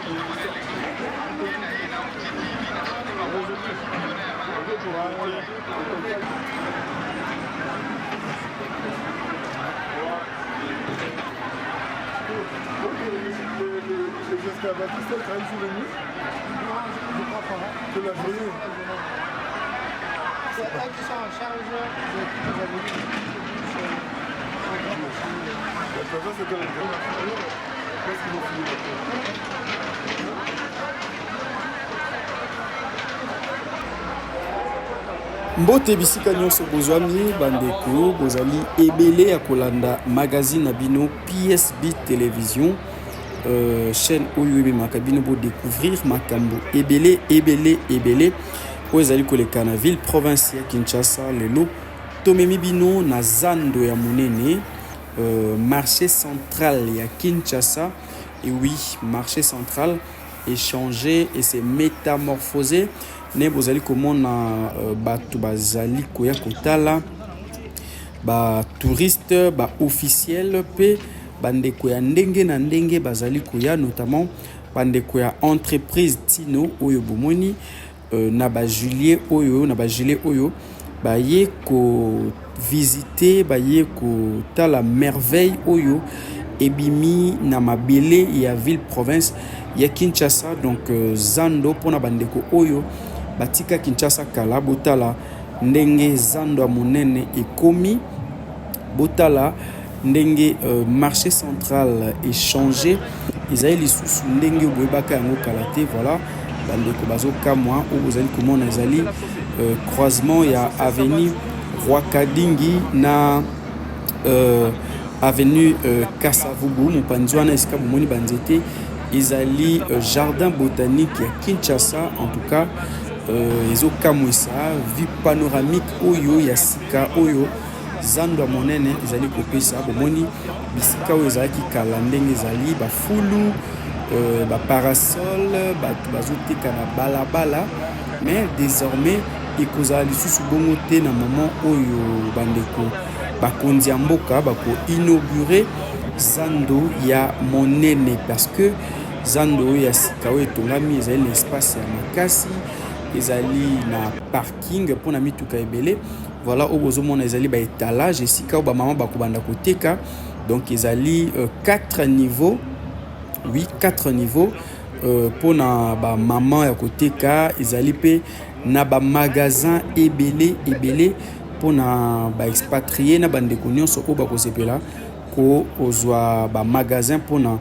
Les esclavagistes travaillent sur les nuits? Non, je ne crois pas. Que la journée? C'est eux qui sont en charge des avenues. Ça, c'est de l'intérieur. Qu'est-ce qu'ils vont finir? Mbote bisika nyonso bozwami bandeko bozali ebele ya kolanda magazine na bino PSB Télévision chaîne oyo ebemaka bino bo découvrir makambo ebele oyo ezali koleka na ville province ya Kinshasa lelo tomemi bino na zando ya monene marché central ya Kinshasa. Et oui, marché central est changé et s'est métamorphosé. Ne bozali komona batu bazali koya kotala ba touriste ba officiel pe bandeko ya ndenge na ndenge bazali koya, notamment bandeko ya entreprise Tino oyo bomoni na ba juillet oyo baye ko visiter baye ko tala merveille oyo ebimi na mabele ya ville province ya Kinshasa. Donc zando pona bandeko oyo batika Kinshasa kala botala ndenge zando monene ekomi, botala ndenge marché central est changé, ezali lisusu ndenge boyebaka yango kala te. Voilà bandeko bazoka mwa o bozali komona ezali croisement ya avenue Roi Kadingi na avenue Kasavubu mopanzi wana esika bomoni banzete ezali jardin botanique ya Kinshasa. En tout cas ezokamwisa vue panoramique oyo ya sika oyo zando monene ezali kopesa bomoni bisika oyo ezalaki kala ndenge ezali bafulu baparasol bato bazoteka na balabala, mais désormais ekozala lisusu bongo te na moment oyo bandeko bakonzi ya mboka bako inaugurer zando ya monene, parce que zando ya sika oyo etongami ezali na espace ya makasi, ezali na parking pona mituka ebele. Voilà oyo bozomona ezali ba étalage esika oyo bamama bakobanda koteka. Donc ezali 4 niveaux, oui 4 niveaux pona ba mama ya koteka, ezali pe na ba magasin ebele pona ba expatrié na bandeko nyonso oyo bakosepela ko ozwa ba magasin pona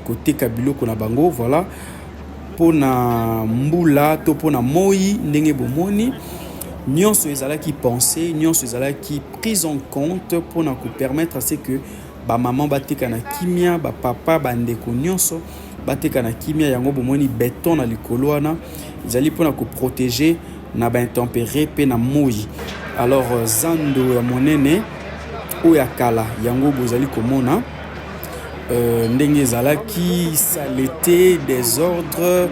koteka biloko na bango. Voilà pona mbula to pona moi ndenge bomoni nyonso ezalaki pensé, nyonso ezalaki prise en compte pona ko permettre à ce que ba maman bateka na kimia, ba papa bandeko nyonso bateka na kimia yango bomoni béton na likolo wana ezali pona ko protéger na ba intempérie pe na moi. Alors zando ya monene oyo kala yango bozali komona ndenge ezalaki saleté, désordre,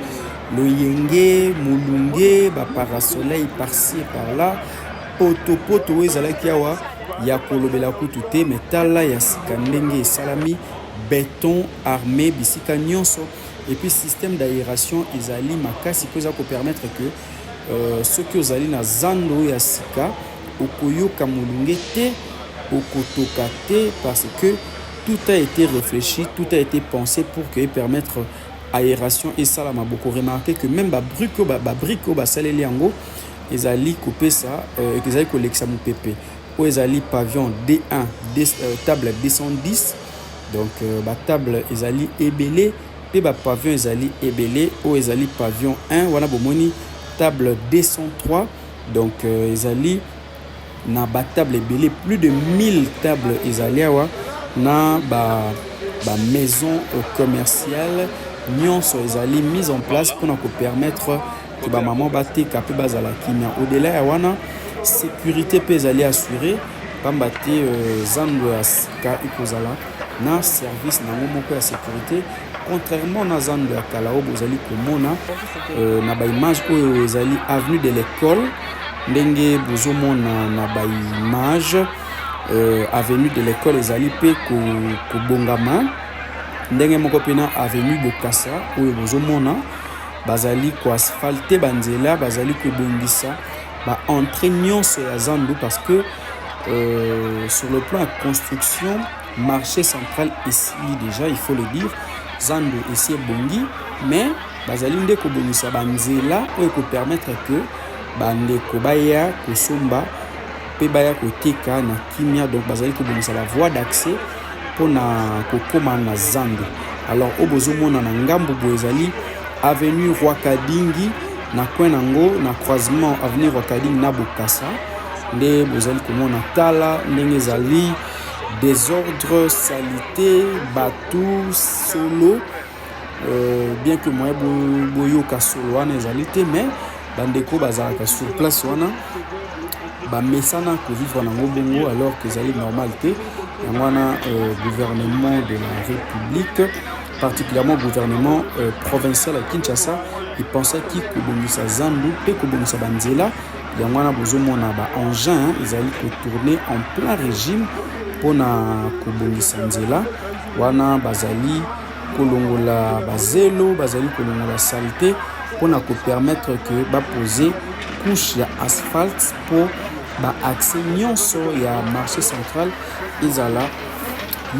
loyenge, mulunge, ba parasoleil par-ci et par-là, poto ezalaki awa ya kolobela kutu te, metala ya sika ndenge esalami béton armé bisika nyonso. Et puis système d'aération ezali makasi ko za ko permettre que ceux qui ozali na zando ya sika okoyoka mulunge te okotoka te, parce que tout a été réfléchi, tout a été pensé pour que permettre aération et ça la m'a beaucoup remarqué que même ba brico ba saleli yango ezali coupé ça ezali collection mu pp o ezali pavillon D1 table 210. Donc ba table ezali ebele pe ba pavillon ezali ebele o ezali pavillon 1 wana bomoni table 203. Donc ezali na ba table ebele plus de 1000 tables ezali awa na ba maison commerciale nyonso ezali mise en place pour nous permettre que ba maman bateka pe bazala kimia. Au-delà ya wana sécurité pe ezali assurée pambate zando ya sika ikozala na service na moko ya sécurité, contrairement na zando ya kalao bozali komona na ba image oyo ezali avenue de l'école ndenge bozomona na ba image avenue de l'école ezali pe ko bongama ndenge moko pena avenue Bokassa oyo bozomona bazali ko asphalter banzela bazali ko bongisa ba entrée nyonso ya Zando parce que sur le plan de construction marché central ici déjà il faut le dire Zando ici bongi mais bazali nde ko bongisa banzela oyo ko permettre que bandeko baya kosomba pe baya koteka na kimia donc bazali ko bongisa la voie d'accès pour na kokoma na Zando. Alors obozomona na ngambo boezali avenue Rwakadingi na coin nango na croisement avenue Rwakadingi na Bokassa nde bozali komona tala ndenge ezali désordre salité batou solo bien que moi boyoka solo wana ezali te mais bandeko bazalaka sur place wana bamesana kovivre nango bongo alors que ezali normal te yango wana gouvernement de la République particulièrement gouvernement provincial à Kinshasa il pensait qu'il kobongisa Zando pe kobongisa banzela yango wana bozomona ba engin ezali kotourner en plein régime pona kobongisa nzela wana bazali kolongola bazelo bazali kolongola saleté pona ko permettre que ba poser couche ya asphalte pour ba accès nyonso ya marché central ezala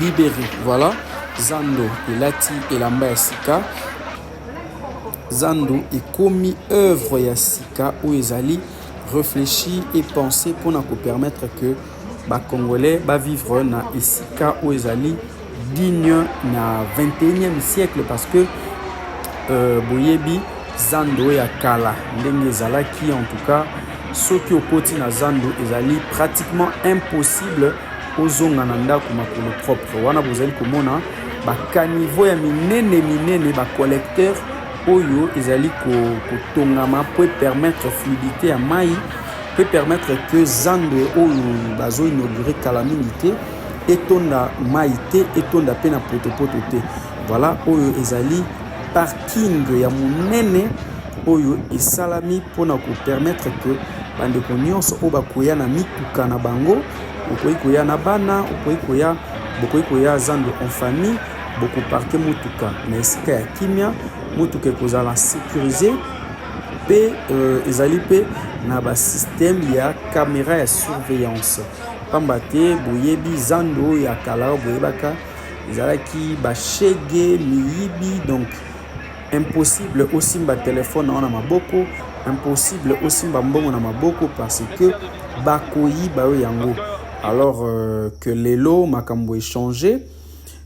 libéré. Voilà Zando elati elamba ya sika Zando ekomi œuvre ya sika oyo ezali réfléchi et pensé pour nous permettre que les Congolais vivre na esika oyo ezali digne na 21e siècle parce que boyebi Zando ya kala ndenge ezalaki en tout cas soki okoti na Zando ezali pratiquement impossible ozonga na ndako makolo propre wana bozali komona ba caniveau ya minene ba collecteur oyo ezali kotongama pour permettre fluidité ya mai peut permettre que Zando oyo bazo inaugurer calamité etonda mai te etonda pe na potopoto te voilà oyo ezali parking ya monene oyo esalami pona ko permettre que bandeko nyonso oyo bakoya na mituka na bango okoyi koya na bana bokoyi koya Zando en famille boko parke mutuka na esika ya kimia mutuka ekozala sécurisé pe ezali pe na ba système ya caméra ya surveillance pamba te boyebi Zando ya kala boyebaka ezalaki ba shege miyibi donc impossible osimba téléphone na maboko impossible osimba mbongo na maboko parce que bakoyi bayo yango alors que lelo makambo échangé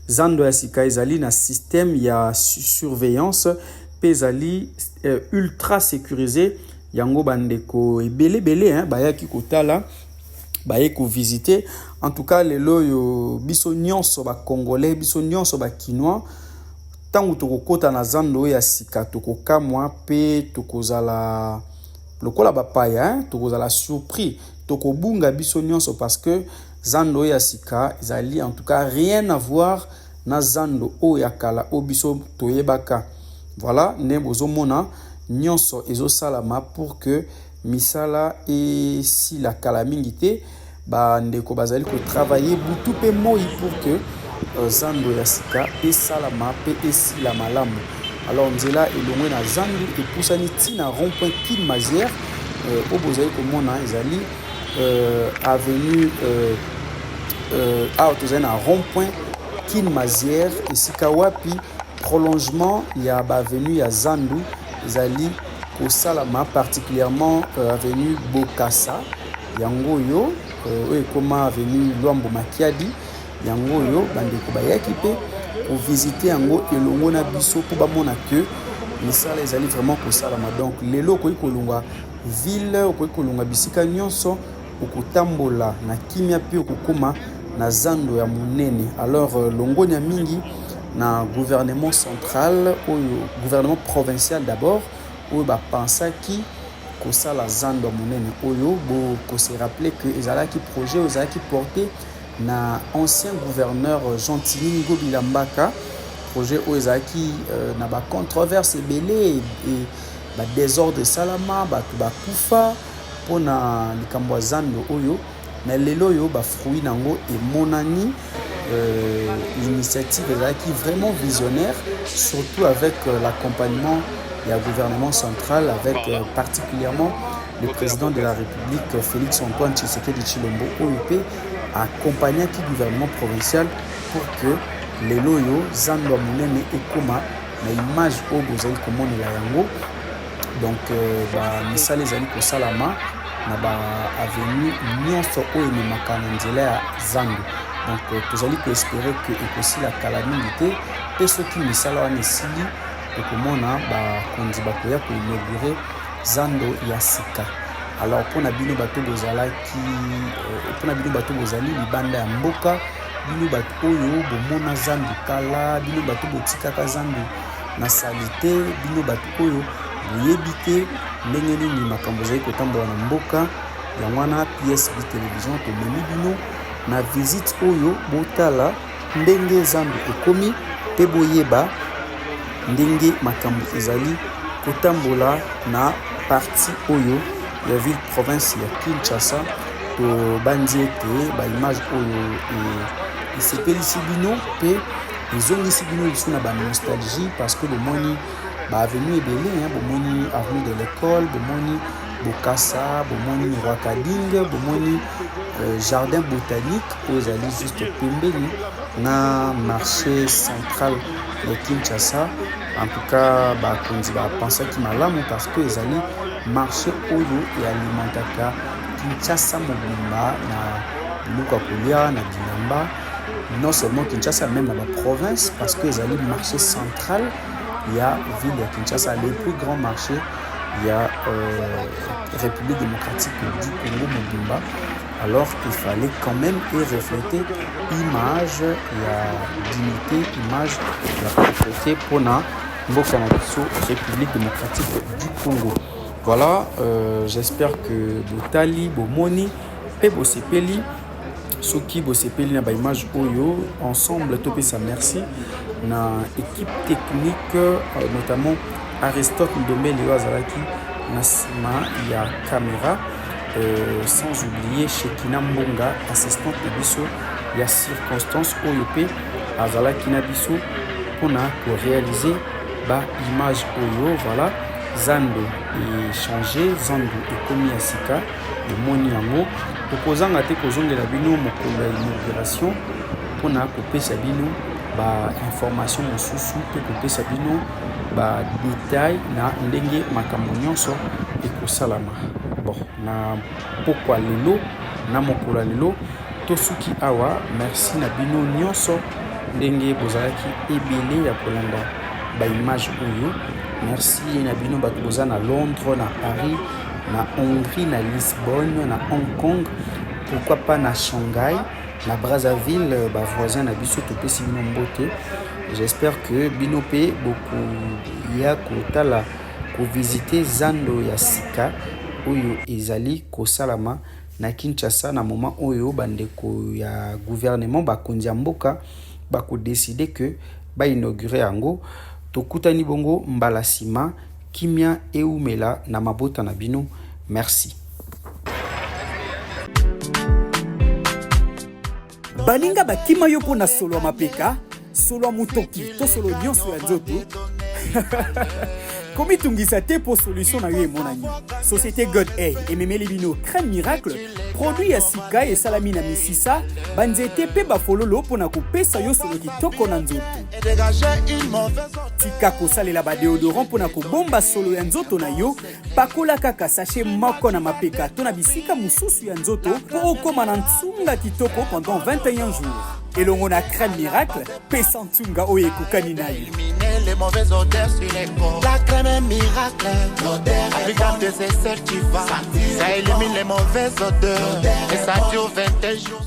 Zando ya sika ezali na système ya surveillance pe ezali ultra sécurisé yango bandeko ebele hein bayaki kotala baye ko visiter en tout cas lelo yo biso nyonso ba congolais biso nyonso ba kinois tango tokokota na Zando ya sika tokokamwa pe tokozala lokola bapaya hein tokozala surpris tokobunga biso nyonso parce que Zando ya sika ezali en tout cas rien à voir na Zando o ya kala o biso toyebaka voilà ne bozomona nyonso ezosalama pour que misala et si la calamité ba ndeko bazali ko travailler butu pe moi pour que Zando ya sika esalama pe esila malamu alors nzela elongwe na Zando epusani tina rond-point Kilmazière o bozali komona ezali avenue tozali na rond-point Kilmazière esika wapi prolongement ya ba avenue ya Zando ezali kosalama particulièrement avenue Bokassa yango yo ekoma avenue Luambo Makiadi yango yo bandeko bayaki pe ko visiter yango elongo na biso po bamona que misala ezali vraiment kosalama donc lelo koyi kolunga ville koyi kolunga bisika nyonso okotambola na kimia pe okokoma na Zando ya monene alors longoni ya mingi na gouvernement central oyo gouvernement provincial d'abord oyo bapensaki kosala Zando ya monene oyo ko se rappeler que ezalaki projet ezalaki porté na ancien gouverneur Jean-Tini Ngobila Mbaka projet oyo ezalaki na ba controverse ebele et ba désordre salama bato bakufa pona likambo ya Zando oyo mais lelo yo ba fruit nango emonani l'initiative est vraiment visionnaire, surtout avec l'accompagnement du gouvernement central, avec particulièrement le président de la République, Félix Antoine Tshisekedi Tshilombo, OEP, accompagné du gouvernement provincial pour que les loyaux, Zando Munene et Koma, l'image au Bozali Komone la Yango, donc, misali ezali kosalama na ba avenue nyonso oyo ememaka na nzela ya Zando. Donc, tozali koespérer que ekosila kala mingi te mpe soki misala wana esili tokomona bakonzi bakoya koinaugure Zando ya sika. Alors mpona bino bato bozalaki mpona bino bato bozali libanda ya mboka, bino bato oyo bomona Zando kala, bino bato botikaka Zando na salite, bino bato oyo boyebi te ndenge nini makambo ezali kotambola na mboka yango wana PSB télévision tomemi bino na visite oyo botala ndenge Zando ekomi mpe boyeba ndenge makambo ezali kotambola na parti oyo ya ville province ya Kinshasa. Tobandi ete baimage oyo esepelisi bino mpe ezongisi bino lisu na banostalgie parce que bomoni avenue ebele, bomoni avenue de l'école, bomoni Bokassa, bomoni Rwakading, bomoni jardin botanique oyo ezali juste pembeni na marché central de Kinshasa. En tout cas, bakonzi bapensaki malamu parce que ezali marché oyo ealimentaka Kinshasa mobimba na biloko ya kolia na bilamba, non seulement Kinshasa, même na baprovince parce que ezali marché central. Il y a ville de Kinshasa, le plus grand marché, il y a République démocratique du Congo Mobimba. Alors qu'il fallait quand même y refléter image, il y a dignité, image, la propreté pour la République démocratique du Congo. Voilà, j'espère que Botali, Bomoni, et Bosepeli, Soki Bosepeli na ba image oyo ensemble topé sa merci na équipe technique notamment Aristote Ndombe Léo Azalaki na sima ya caméra, sans oublier Shekina Mbonga assistante de biso ya circonstance oyo pe Azalaki na biso pona pour réaliser ba image oyo. Voilà, Zando est changé, Zando est commis à Sika de moni yango tokozanga te kozongela bino mokolo ya inauguration mpona kopesa bino information mosusu mpe kopesa bino détail na ndenge makambo nyonso ekosalama. Bon, na pokwa lelo na mokolo lelo tosuki awa. Merci na bino nyonso ndenge bozalaki ebele ya kolanda baimage oyo. Merci na bino bato boza na Londres, na Paris, na Hongrie, na Lisbonne, na Hong Kong, pourquoi pas na Shanghai, na Brazzaville, voisin na biso topesi bino mbote. J'espère que bino pe beaucoup ya kotala ko visiter Zando ya sika oyo ezali kosalama na Kinshasa na moment oyo bandeko ya gouvernement bakonzi ya mboka bako décider que ba inaugurer yango. Tokutani bongo mbala sima kimia eumela na mabota na bino. Merci. Baninga bakima yo pona solo ya mapeka, solo ya mutoki, to solo nyonso ya nzoto. Komi tungisa te po solution na yo emonani. Société God Air ememeli bino crème miracle, produit ya sika et salami na misisa, banzete pe bafololo pona kopesa yo solo kitoko na nzoto. Tika kosalela ba déodorant pona kobomba solo ya nzoto na yo, pakola kaka sachet moko na mapeka to na bisika mususu ya nzoto po okoma na ntunga kitoko pendant 21 jours. Elongo na crème miracle, pesa ntunga oyo ekokani na yo. Les mauvaises odeurs sur les corps. La crème miracle, avec des essais tu vas. Ça élimine les mauvaises odeurs. Et ça dure 21 jours.